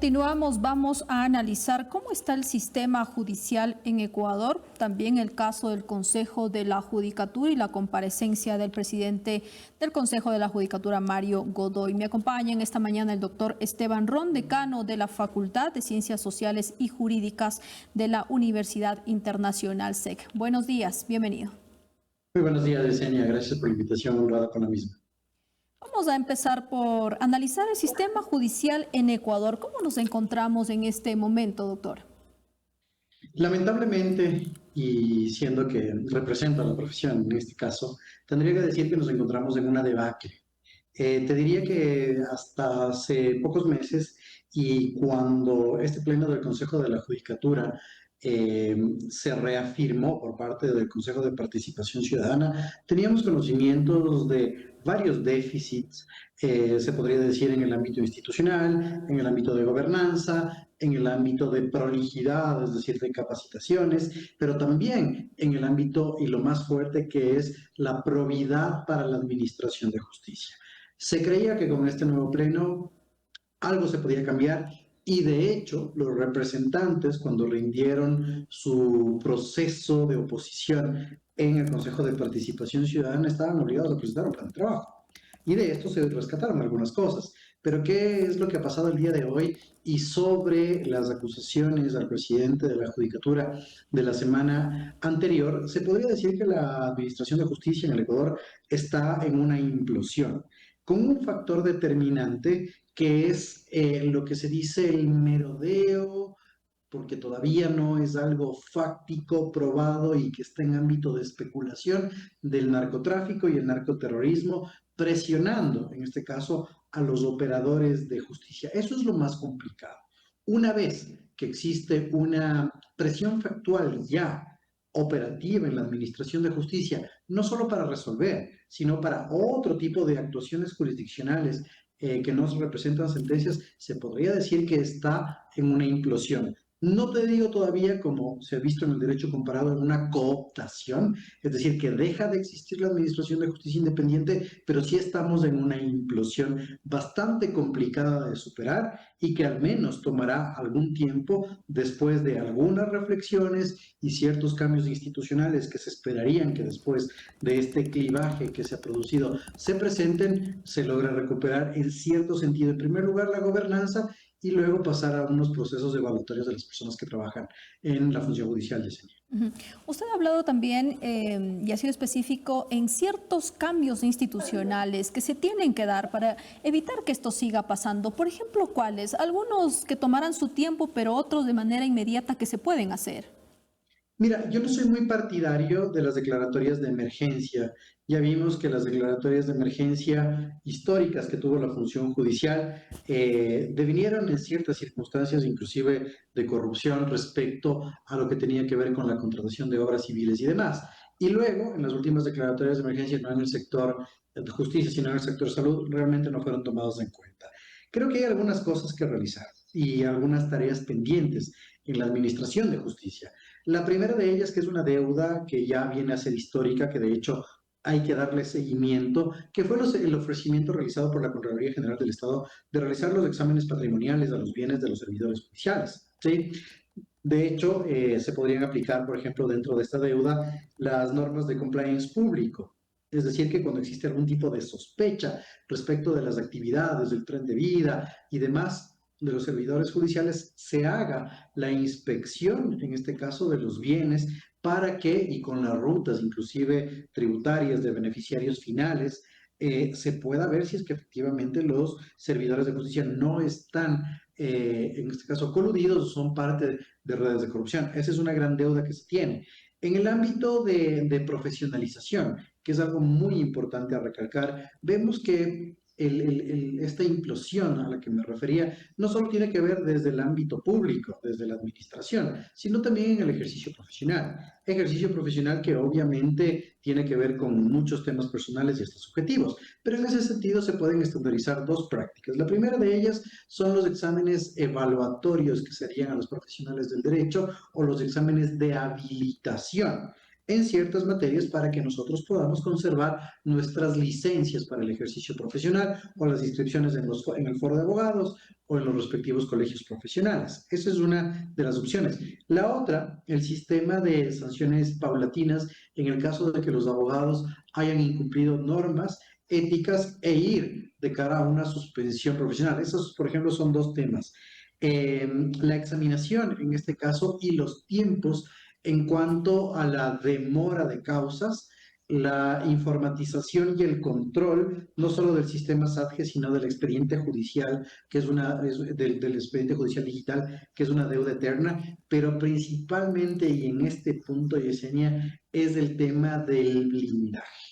continuamos, vamos a analizar cómo está el sistema judicial en Ecuador, también el caso del Consejo de la Judicatura y la comparecencia del presidente del Consejo de la Judicatura, Mario Godoy. Me acompaña en esta mañana el doctor Esteban Ron, decano de la Facultad de Ciencias Sociales y Jurídicas de la Universidad Internacional SEC. Buenos días, bienvenido. Muy buenos días, Yesenia. Gracias por la invitación, honrada con la misma. Vamos a empezar por analizar el sistema judicial en Ecuador. ¿Cómo nos encontramos en este momento, doctor? Lamentablemente, y siendo que represento a la profesión en este caso, tendría que decir que nos encontramos en una debacle. Te diría que hasta hace pocos meses y cuando este pleno del Consejo de la Judicatura se reafirmó por parte del Consejo de Participación Ciudadana, teníamos conocimientos de varios déficits, se podría decir en el ámbito institucional, en el ámbito de gobernanza, en el ámbito de prolijidad, es decir, de capacitaciones, pero también en el ámbito y lo más fuerte que es la probidad para la administración de justicia. Se creía que con este nuevo pleno algo se podía cambiar y de hecho los representantes cuando rindieron su proceso de oposición en el Consejo de Participación Ciudadana estaban obligados a presentar un plan de trabajo. Y de esto se rescataron algunas cosas. Pero ¿qué es lo que ha pasado el día de hoy? Y sobre las acusaciones al presidente de la Judicatura de la semana anterior, se podría decir que la Administración de Justicia en el Ecuador está en una implosión, con un factor determinante que es lo que se dice el merodeo, porque todavía no es algo fáctico, probado y que está en ámbito de especulación del narcotráfico y el narcoterrorismo, presionando, en este caso, a los operadores de justicia. Eso es lo más complicado. Una vez que existe una presión factual ya operativa en la administración de justicia, no solo para resolver, sino para otro tipo de actuaciones jurisdiccionales que nos representan sentencias, se podría decir que está en una implosión. No te digo todavía, como se ha visto en el derecho comparado, en una cooptación, es decir, que deja de existir la Administración de Justicia Independiente, pero sí estamos en una implosión bastante complicada de superar y que al menos tomará algún tiempo después de algunas reflexiones y ciertos cambios institucionales que se esperarían que después de este clivaje que se ha producido se presenten, se logra recuperar en cierto sentido, en primer lugar, la gobernanza y luego pasar a unos procesos evaluatorios de las personas que trabajan en la función judicial, Yesenia. Usted ha hablado también, y ha sido específico, en ciertos cambios institucionales que se tienen que dar para evitar que esto siga pasando. Por ejemplo, ¿cuáles? Algunos que tomarán su tiempo, pero otros de manera inmediata que se pueden hacer. Mira, yo no soy muy partidario de las declaratorias de emergencia. Ya vimos que las declaratorias de emergencia históricas que tuvo la función judicial devinieron en ciertas circunstancias, inclusive de corrupción, respecto a lo que tenía que ver con la contratación de obras civiles y demás. Y luego, en las últimas declaratorias de emergencia, no en el sector de justicia, sino en el sector salud, realmente no fueron tomados en cuenta. Creo que hay algunas cosas que realizar y algunas tareas pendientes en la administración de justicia. La primera de ellas, que es una deuda que ya viene a ser histórica, que de hecho hay que darle seguimiento, que fue el ofrecimiento realizado por la Contraloría General del Estado de realizar los exámenes patrimoniales a los bienes de los servidores judiciales. ¿Sí? De hecho, se podrían aplicar, por ejemplo, dentro de esta deuda, las normas de compliance público. Es decir, que cuando existe algún tipo de sospecha respecto de las actividades, del tren de vida y demás, de los servidores judiciales se haga la inspección, en este caso, de los bienes para que, y con las rutas inclusive tributarias de beneficiarios finales, se pueda ver si es que efectivamente los servidores de justicia no están, en este caso, coludidos o son parte de redes de corrupción. Esa es una gran deuda que se tiene. En el ámbito de profesionalización, que es algo muy importante a recalcar, vemos que esta implosión a la que me refería no solo tiene que ver desde el ámbito público, desde la administración, sino también en el ejercicio profesional. Ejercicio profesional que obviamente tiene que ver con muchos temas personales y hasta subjetivos, pero en ese sentido se pueden estandarizar dos prácticas. La primera de ellas son los exámenes evaluatorios que se harían a los profesionales del derecho o los exámenes de habilitación. en ciertas materias para que nosotros podamos conservar nuestras licencias para el ejercicio profesional o las inscripciones en el foro de abogados o en los respectivos colegios profesionales. Esa es una de las opciones. La otra, el sistema de sanciones paulatinas en el caso de que los abogados hayan incumplido normas éticas e ir de cara a una suspensión profesional. Esos, por ejemplo, son dos temas. La examinación, en este caso, y los tiempos en cuanto a la demora de causas, la informatización y el control, no solo del sistema SATGE, sino del expediente judicial, que es del expediente judicial digital, que es una deuda eterna, pero principalmente, y en este punto, Yesenia, es el tema del blindaje.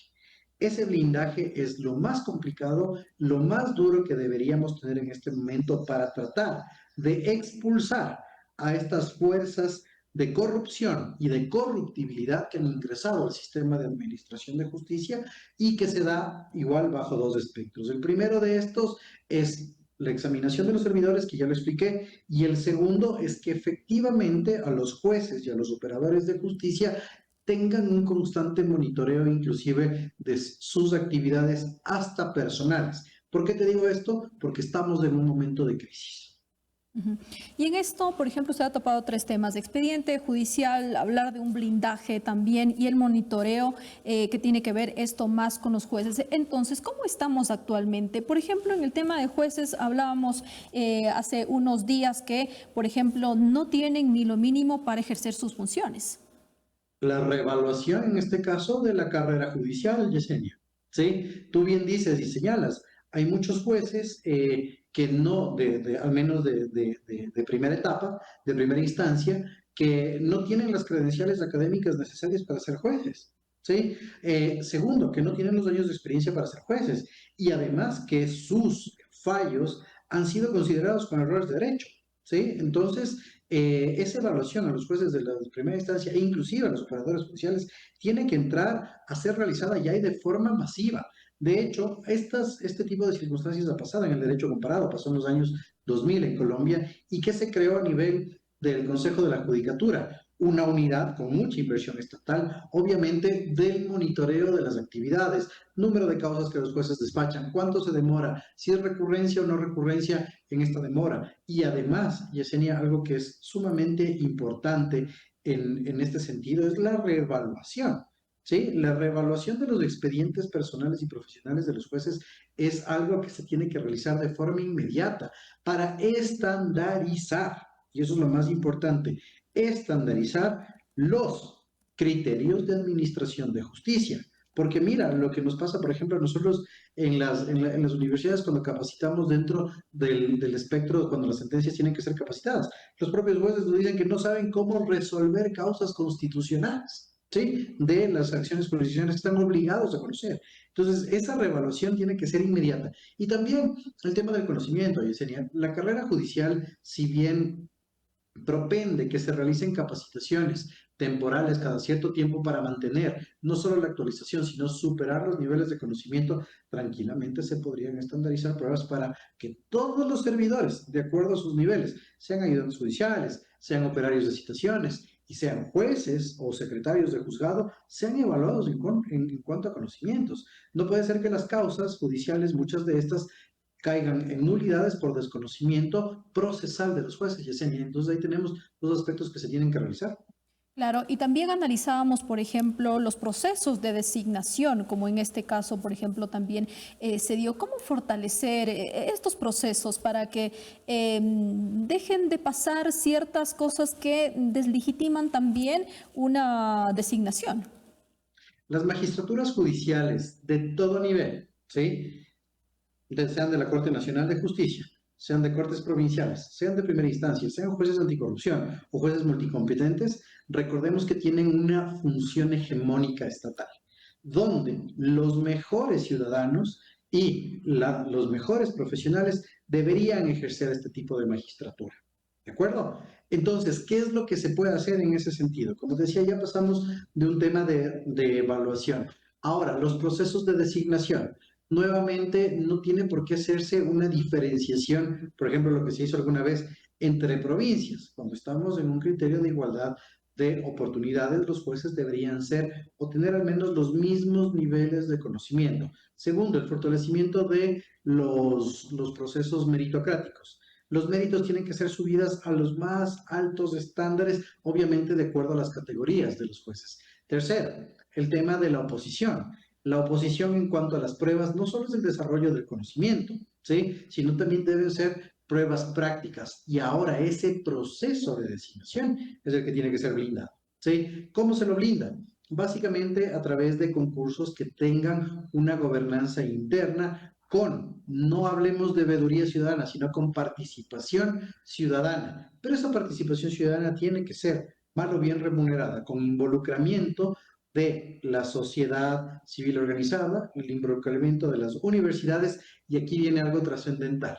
Ese blindaje es lo más complicado, lo más duro que deberíamos tener en este momento para tratar de expulsar a estas fuerzas de corrupción y de corruptibilidad que han ingresado al sistema de administración de justicia y que se da igual bajo dos espectros. El primero de estos es la examinación de los servidores, que ya lo expliqué, y el segundo es que efectivamente a los jueces y a los operadores de justicia tengan un constante monitoreo inclusive de sus actividades hasta personales. ¿Por qué te digo esto? Porque estamos en un momento de crisis. Y en esto, por ejemplo, se ha topado tres temas: de expediente judicial, hablar de un blindaje también y el monitoreo que tiene que ver esto más con los jueces. Entonces, ¿cómo estamos actualmente? Por ejemplo, en el tema de jueces hablábamos hace unos días que, por ejemplo, no tienen ni lo mínimo para ejercer sus funciones. La reevaluación, en este caso, de la carrera judicial, Yesenia. ¿Sí? Tú bien dices y señalas, hay muchos jueces que no, al menos de primera etapa, de primera instancia, que no tienen las credenciales académicas necesarias para ser jueces. ¿Sí? Segundo, que no tienen los años de experiencia para ser jueces. Y además que sus fallos han sido considerados con errores de derecho. ¿Sí? Entonces, esa evaluación a los jueces de la primera instancia e inclusive a los operadores judiciales tiene que entrar a ser realizada ya y de forma masiva. De hecho, este tipo de circunstancias ha pasado en el derecho comparado, pasó en los años 2000 en Colombia, y que se creó a nivel del Consejo de la Judicatura, una unidad con mucha inversión estatal, obviamente del monitoreo de las actividades, número de causas que los jueces despachan, cuánto se demora, si es recurrencia o no recurrencia en esta demora. Y además, Yesenia, algo que es sumamente importante en este sentido es la reevaluación. ¿Sí? La reevaluación de los expedientes personales y profesionales de los jueces es algo que se tiene que realizar de forma inmediata para estandarizar, y eso es lo más importante, estandarizar los criterios de administración de justicia. Porque mira, lo que nos pasa, por ejemplo, a nosotros en las universidades cuando capacitamos dentro del espectro, cuando las sentencias tienen que ser capacitadas, los propios jueces nos dicen que no saben cómo resolver causas constitucionales. ¿Sí? De las acciones jurisdiccionales que están obligados a conocer. Entonces, esa reevaluación tiene que ser inmediata. Y también el tema del conocimiento, Yesenia. La carrera judicial, si bien propende que se realicen capacitaciones temporales cada cierto tiempo para mantener no solo la actualización, sino superar los niveles de conocimiento, tranquilamente se podrían estandarizar pruebas para que todos los servidores, de acuerdo a sus niveles, sean ayudantes judiciales, sean operarios de citaciones y sean jueces o secretarios de juzgado, sean evaluados en cuanto a conocimientos. No puede ser que las causas judiciales, muchas de estas, caigan en nulidades por desconocimiento procesal de los jueces, Yesenia. Entonces ahí tenemos dos aspectos que se tienen que realizar. Claro, y también analizábamos, por ejemplo, los procesos de designación, como en este caso, por ejemplo, también se dio. ¿Cómo fortalecer estos procesos para que dejen de pasar ciertas cosas que deslegitiman también una designación? Las magistraturas judiciales de todo nivel, ¿sí? Sean de la Corte Nacional de Justicia, sean de cortes provinciales, sean de primera instancia, sean jueces anticorrupción o jueces multicompetentes, recordemos que tienen una función hegemónica estatal, donde los mejores ciudadanos y los mejores profesionales deberían ejercer este tipo de magistratura. ¿De acuerdo? Entonces, ¿qué es lo que se puede hacer en ese sentido? Como decía, ya pasamos de un tema de evaluación. Ahora, los procesos de designación. Nuevamente, no tiene por qué hacerse una diferenciación, por ejemplo, lo que se hizo alguna vez entre provincias, cuando estamos en un criterio de igualdad de oportunidades, los jueces deberían ser o tener al menos los mismos niveles de conocimiento. Segundo, el fortalecimiento de los procesos meritocráticos. Los méritos tienen que ser subidas a los más altos estándares, obviamente de acuerdo a las categorías de los jueces. Tercero, el tema de la oposición. La oposición en cuanto a las pruebas no solo es el desarrollo del conocimiento, ¿sí? Sino también deben ser pruebas prácticas. Y ahora ese proceso de designación es el que tiene que ser blindado, ¿sí? ¿Cómo se lo blinda? Básicamente a través de concursos que tengan una gobernanza interna con, no hablemos de veeduría ciudadana, sino con participación ciudadana. Pero esa participación ciudadana tiene que ser mal o bien remunerada, con involucramiento de la sociedad civil organizada, el involucramiento de las universidades, y aquí viene algo trascendental.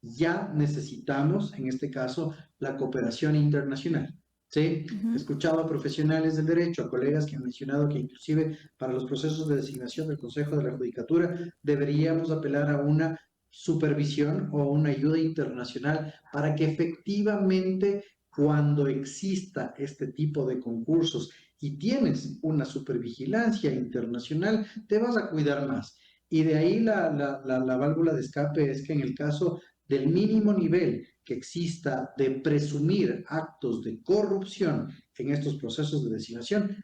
Ya necesitamos, en este caso, la cooperación internacional. ¿Sí? He Ujú. escuchado a profesionales del derecho, a colegas que han mencionado que inclusive para los procesos de designación del Consejo de la Judicatura deberíamos apelar a una supervisión o una ayuda internacional para que efectivamente cuando exista este tipo de concursos y tienes una supervigilancia internacional, te vas a cuidar más. Y de ahí la válvula de escape es que en el caso del mínimo nivel que exista de presumir actos de corrupción en estos procesos de designación,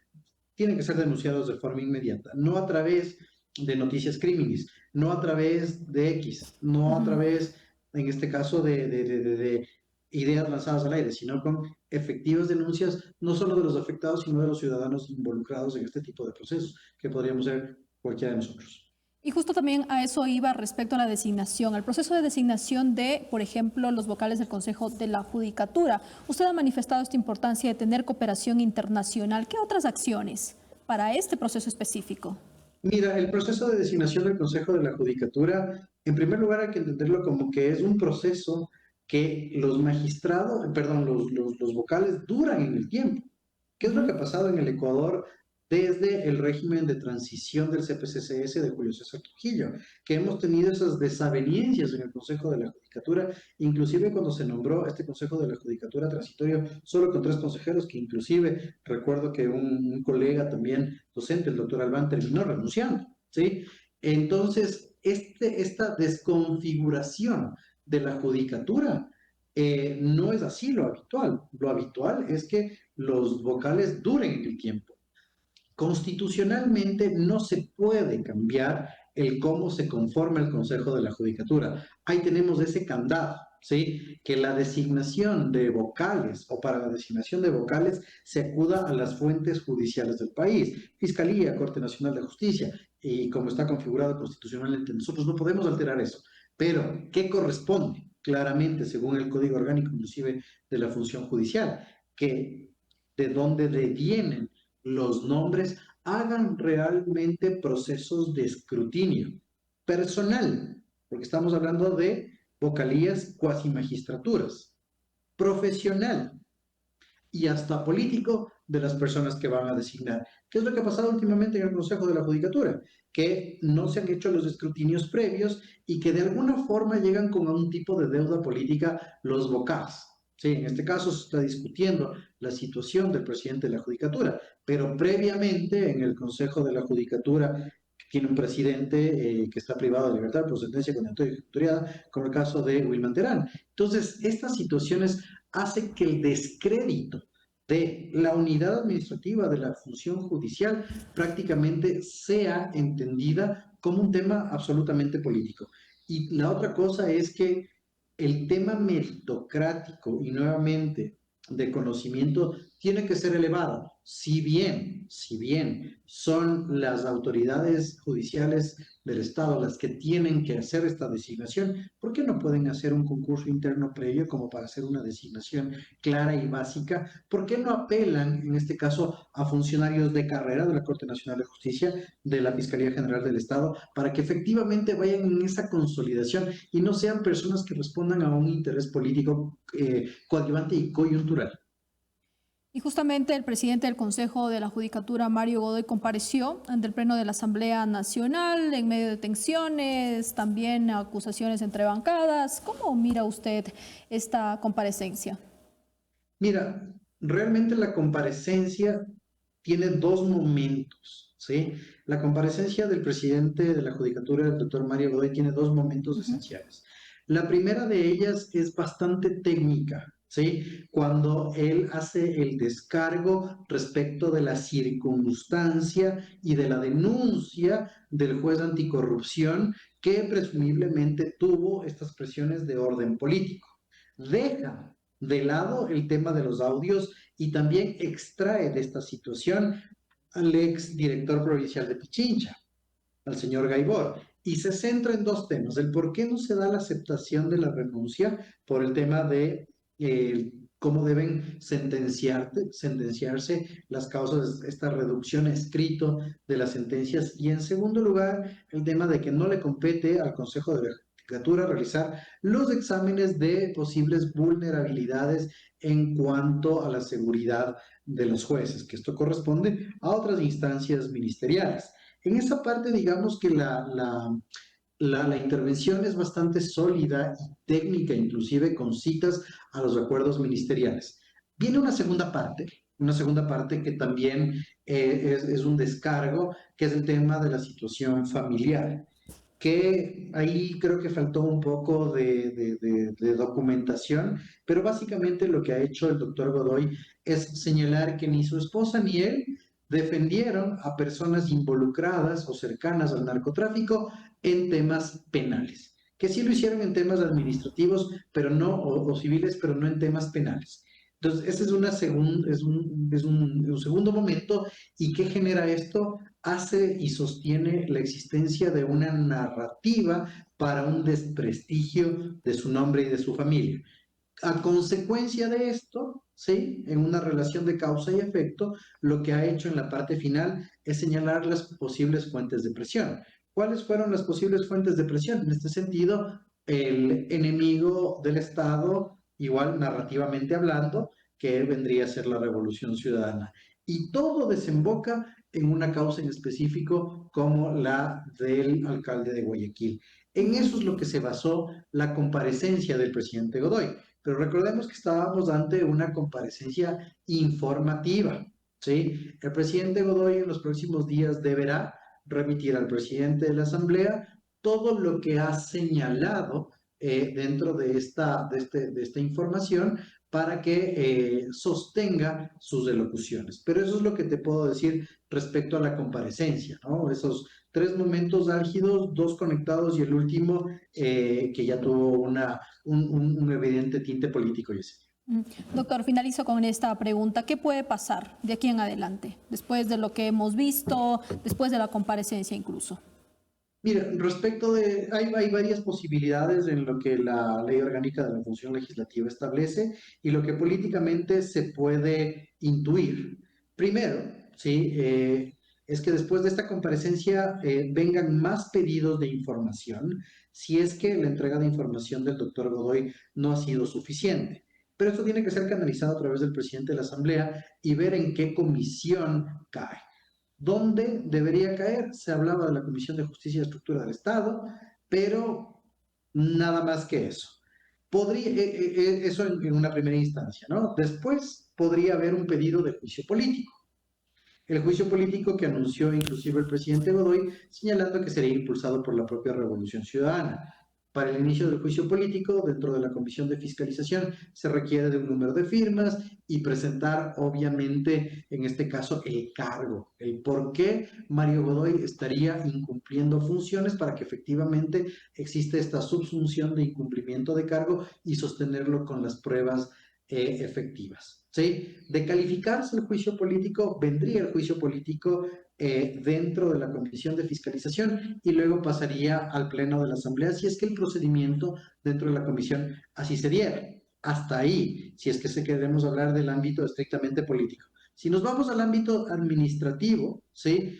tienen que ser denunciados de forma inmediata, no a través de noticias crímenes, no a través de X, no a Ujú. través, en este caso, de ideas lanzadas al aire, sino con efectivas denuncias, no solo de los afectados, sino de los ciudadanos involucrados en este tipo de procesos, que podríamos ser cualquiera de nosotros. Y justo también a eso iba respecto a la designación, al proceso de designación de, por ejemplo, los vocales del Consejo de la Judicatura. Usted ha manifestado esta importancia de tener cooperación internacional. ¿Qué otras acciones para este proceso específico? Mira, el proceso de designación del Consejo de la Judicatura, en primer lugar hay que entenderlo como que es un proceso que los magistrados, perdón, los vocales duran en el tiempo. ¿Qué es lo que Ujú. ha pasado en el Ecuador desde el régimen de transición del CPCCS de Julio César Trujillo? Que hemos tenido esas desavenencias en el Consejo de la Judicatura, inclusive cuando se nombró este Consejo de la Judicatura transitorio solo con 3 consejeros, que inclusive recuerdo que un colega también docente, el doctor Albán, terminó renunciando, ¿sí? Entonces, esta desconfiguración de la judicatura no es así lo habitual. Lo habitual es que los vocales duren en el tiempo. Constitucionalmente no se puede cambiar el cómo se conforma el Consejo de la Judicatura. Ahí tenemos ese candado, ¿sí? Que la designación de vocales o para la designación de vocales se acuda a las fuentes judiciales del país, Fiscalía, Corte Nacional de Justicia, y como está configurado constitucionalmente, nosotros no podemos alterar eso. Pero, ¿qué corresponde? Claramente, según el Código Orgánico, inclusive de la función judicial, que de dónde devienen los nombres, hagan realmente procesos de escrutinio personal, porque estamos hablando de vocalías cuasi magistraturas, profesional y hasta político de las personas que van a designar. ¿Qué es lo que ha pasado últimamente en el Consejo de la Judicatura? Que no se han hecho los escrutinios previos y que de alguna forma llegan con un tipo de deuda política los vocales. Sí, en este caso se está discutiendo la situación del presidente de la Judicatura, pero previamente en el Consejo de la Judicatura tiene un presidente que está privado de libertad por sentencia condenatoria ejecutoriada, como el caso de Wilman Terán. Entonces, estas situaciones hacen que el descrédito de la unidad administrativa de la función judicial prácticamente sea entendida como un tema absolutamente político. Y la otra cosa es que el tema meritocrático y nuevamente de conocimiento tiene que ser elevado. Si bien son las autoridades judiciales del Estado las que tienen que hacer esta designación, ¿por qué no pueden hacer un concurso interno previo como para hacer una designación clara y básica? ¿Por qué no apelan, en este caso, a funcionarios de carrera de la Corte Nacional de Justicia, de la Fiscalía General del Estado, para que efectivamente vayan en esa consolidación y no sean personas que respondan a un interés político coadyuvante y coyuntural? Y justamente el presidente del Consejo de la Judicatura, Mario Godoy, compareció ante el Pleno de la Asamblea Nacional en medio de tensiones, también acusaciones entre bancadas. ¿Cómo mira usted esta comparecencia? Mira, realmente la comparecencia tiene dos momentos, ¿sí? La comparecencia del presidente de la Judicatura, el doctor Mario Godoy, tiene dos momentos Ujú. esenciales. La primera de ellas es bastante técnica, ¿sí? Cuando él hace el descargo respecto de la circunstancia y de la denuncia del juez anticorrupción que presumiblemente tuvo estas presiones de orden político. Deja de lado el tema de los audios y también extrae de esta situación al ex director provincial de Pichincha, al señor Gaibor, y se centra en dos temas: el por qué no se da la aceptación de la renuncia por el tema de cómo deben sentenciarse las causas, esta reducción escrito de las sentencias, y en segundo lugar, el tema de que no le compete al Consejo de la Judicatura realizar los exámenes de posibles vulnerabilidades en cuanto a la seguridad de los jueces, que esto corresponde a otras instancias ministeriales. En esa parte, digamos que la intervención es bastante sólida y técnica, inclusive con citas a los acuerdos ministeriales. Viene una segunda parte que también es un descargo, que es el tema de la situación familiar, que ahí creo que faltó un poco de documentación, pero básicamente lo que ha hecho el doctor Godoy es señalar que ni su esposa ni él defendieron a personas involucradas o cercanas al narcotráfico en temas penales, que sí lo hicieron en temas administrativos, pero no, o civiles, pero no en temas penales. Entonces, ese es, un segundo momento. ¿Y qué genera esto? Hace y sostiene la existencia de una narrativa para un desprestigio de su nombre y de su familia. A consecuencia de esto, ¿sí? En una relación de causa y efecto, lo que ha hecho en la parte final es señalar las posibles fuentes de presión. ¿Cuáles fueron las posibles fuentes de presión? En este sentido, el enemigo del Estado, igual narrativamente hablando, que vendría a ser la Revolución Ciudadana. Y todo desemboca en una causa en específico como la del alcalde de Guayaquil. En Ujú. eso es lo que se basó la comparecencia del presidente Godoy. Pero recordemos que estábamos ante una comparecencia informativa, ¿sí? El presidente Godoy en los próximos días deberá remitir al presidente de la Asamblea todo lo que ha señalado dentro de esta información para que sostenga sus elocuciones. Pero eso es lo que te puedo decir respecto a la comparecencia, ¿no? Esos tres momentos álgidos, dos conectados y el último que ya tuvo un evidente tinte político, Yesenia. Mm. Doctor, finalizo con esta pregunta. ¿Qué puede pasar de aquí en adelante, después de lo que hemos visto, después de la comparecencia incluso? Mira, hay varias posibilidades en lo que la Ley Orgánica de la Función Legislativa establece y lo que políticamente se puede intuir. Primero, ¿sí? Es que después de esta comparecencia vengan más pedidos de información, si es que la entrega de información del doctor Godoy no ha sido suficiente. Pero esto tiene que ser canalizado a través del presidente de la Asamblea y ver en qué comisión cae. ¿Dónde debería caer? Se hablaba de la Comisión de Justicia y Estructura del Estado, pero nada más que eso. Eso en una primera instancia, ¿no? Después podría haber un pedido de juicio político. El juicio político que anunció inclusive el presidente Godoy, señalando que sería impulsado por la propia Revolución Ciudadana. Para el inicio del juicio político, dentro de la Comisión de Fiscalización, se requiere de un número de firmas y presentar, obviamente, en este caso, el cargo, el por qué Mario Godoy estaría incumpliendo funciones para que efectivamente existe esta subsunción de incumplimiento de cargo y sostenerlo con las pruebas efectivas. ¿Sí? De calificarse el juicio político, vendría el juicio político dentro de la Comisión de Fiscalización y luego pasaría al Pleno de la Asamblea si es que el procedimiento dentro de la Comisión así se diera. Hasta ahí, si es que se queremos hablar del ámbito estrictamente político. Si nos vamos al ámbito administrativo, ¿sí?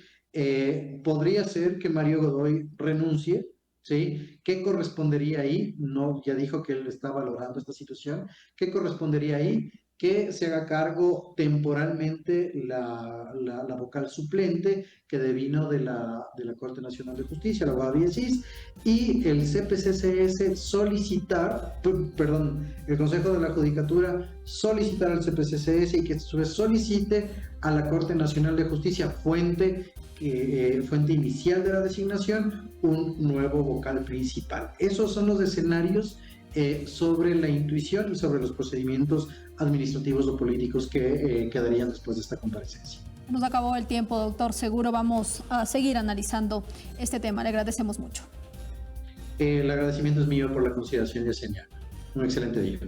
Podría ser que Mario Godoy renuncie, ¿sí? ¿Qué correspondería ahí? No, ya dijo que él está valorando esta situación. ¿Qué correspondería ahí? que se haga cargo temporalmente la vocal suplente que devino de la Corte Nacional de Justicia, la abogada Villasís, y el CPCCS el Consejo de la Judicatura solicitar al CPCCS y que a su vez solicite a la Corte Nacional de Justicia, fuente inicial de la designación, un nuevo vocal principal. Esos son los escenarios sobre la intuición y sobre los procedimientos administrativos o políticos que quedarían después de esta comparecencia. Nos acabó el tiempo, doctor. Seguro vamos a seguir analizando este tema. Le agradecemos mucho. El agradecimiento es mío por la consideración, Yesenia. Un excelente día.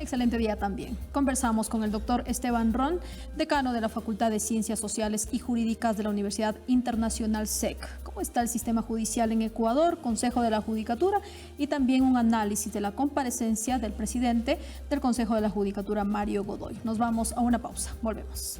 Excelente día también. Conversamos con el doctor Esteban Ron, decano de la Facultad de Ciencias Sociales y Jurídicas de la Universidad Internacional SEC. ¿Cómo está el sistema judicial en Ecuador? Consejo de la Judicatura y también un análisis de la comparecencia del presidente del Consejo de la Judicatura, Mario Godoy. Nos vamos a una pausa. Volvemos.